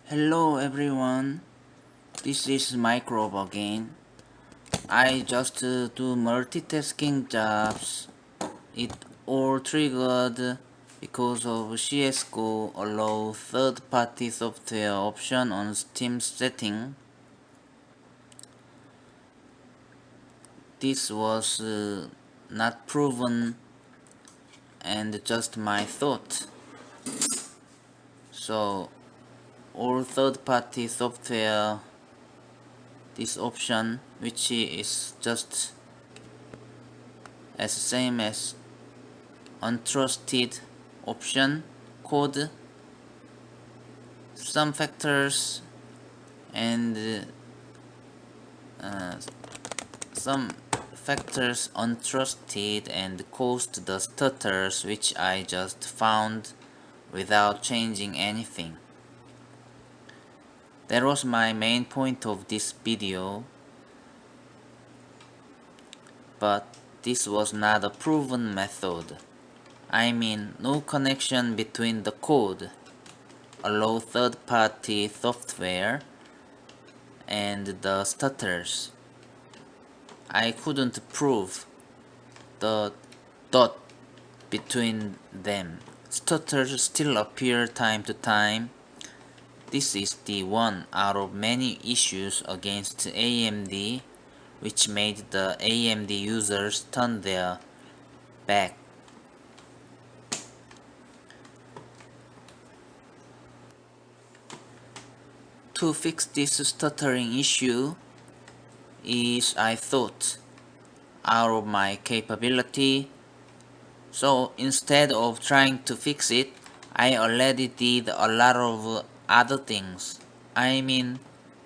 Hello everyone, this is Microbe again. I just do multitasking jobs. It all triggered because of CSGO allow third-party software option on Steam setting. This was not proven and just my thought. So all third-party software, this option, which is just as same as untrusted option code, some factors and some factors untrusted and caused the stutters, which I just found without changing anything. That was my main point of this video, but this was not a proven method. I mean, no connection between the code, allow third-party software, and the stutters. I couldn't prove the dot between them. Stutters still appear time to time. This is the one out of many issues against AMD, which made the AMD users turn their back. To fix this stuttering issue is, I thought, out of my capability. So instead of trying to fix it, I already did a lot of other things. I mean,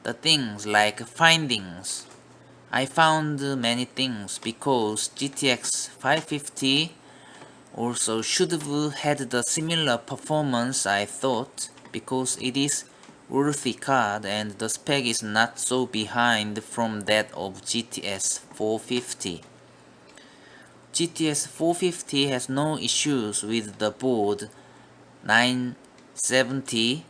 the things like findings. I found many things because GTX 550 also should have had the similar performance, I thought, because it is worthy card and the spec is not so behind from that of GTS 450. GTS 450 has no issues with the board 970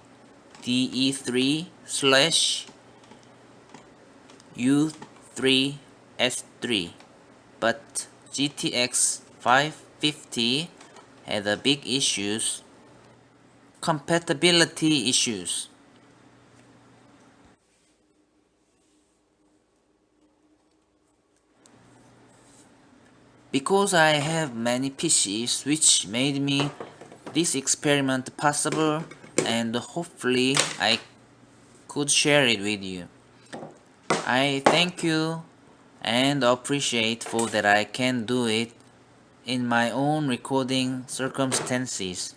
DE3/U3S3, but GTX 550 had a big issues, compatibility issues. Because I have many PCs, which made me this experiment possible, and hopefully I could share it with you. I thank you and appreciate for that I can do it in my own recording circumstances.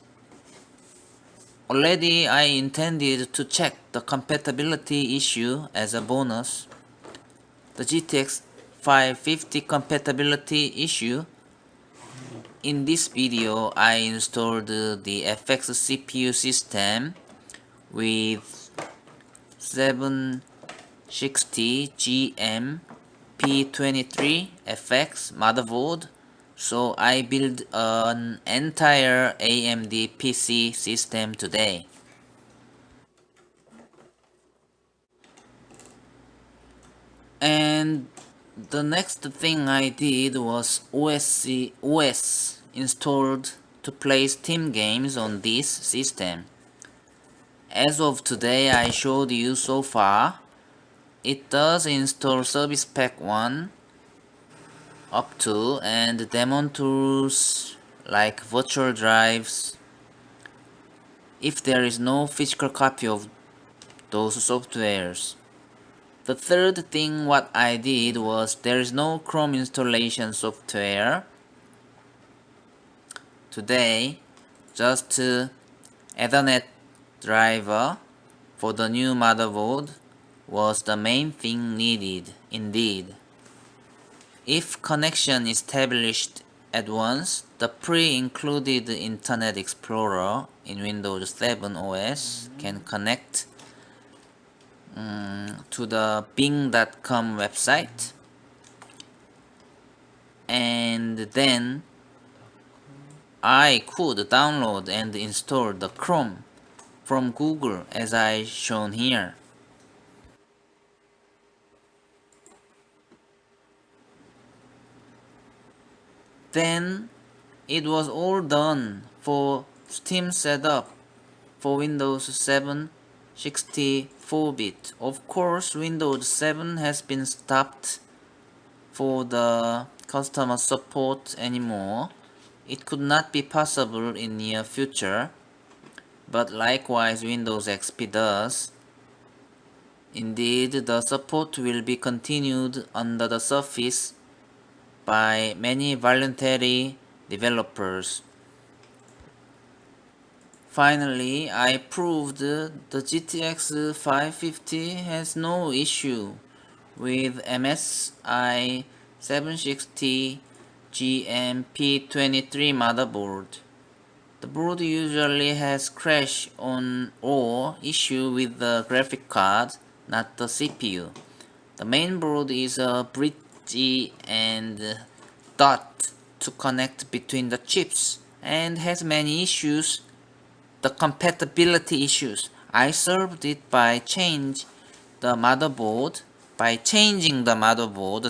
Already I intended to check the compatibility issue as a bonus. The GTX 550 compatibility issue. In this video, I installed the FX CPU system with 760GM P23 FX motherboard, so I built an entire AMD PC system today. And the next thing I did was OS installed to play Steam games on this system. As of today I showed you so far, it does install Service Pack 1 up to and daemon tools like virtual drives if there is no physical copy of those softwares. The third thing what I did was there is no Chrome installation software today, just Ethernet driver for the new motherboard was the main thing needed indeed. If connection is established at once, the pre-included Internet Explorer in Windows 7 OS can connect to the bing.com website, and then I could download and install the Chrome from Google as I shown here. Then it was all done for Steam setup for Windows 7 64-bit. Of course, Windows 7 has been stopped for the customer support anymore. It could not be possible in near future, but likewise Windows XP does. Indeed, the support will be continued under the surface by many voluntary developers. Finally, I proved the GTX 550 has no issue with MSI 760 GMP23 motherboard. The board usually has crash on or issue with the graphic card, not the CPU. The main board is a bridge and dot to connect between the chips and has many issues. The compatibility issues. I solved it by changing the motherboard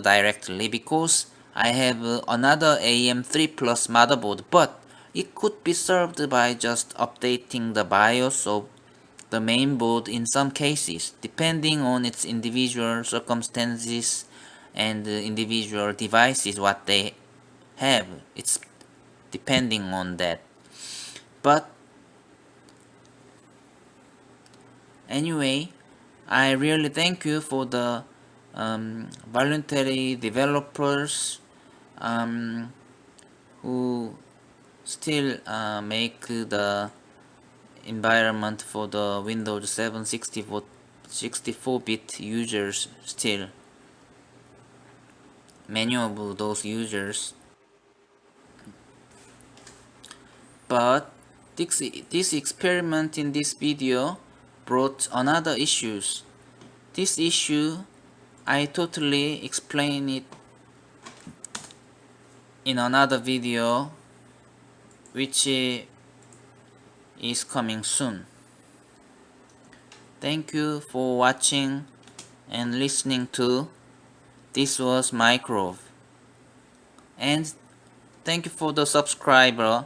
directly because I have another AM3 Plus motherboard, but it could be solved by just updating the BIOS of the main board in some cases, depending on its individual circumstances and individual devices what they have. It's depending on that. But anyway, I really thank you for the voluntary developers who still make the environment for the Windows 7 64-bit users still. Many of those users. But this experiment in this video brought another issues. This issue I totally explain it in another video which is coming soon. Thank you for watching and listening to. This was Microve. And thank you for the subscriber.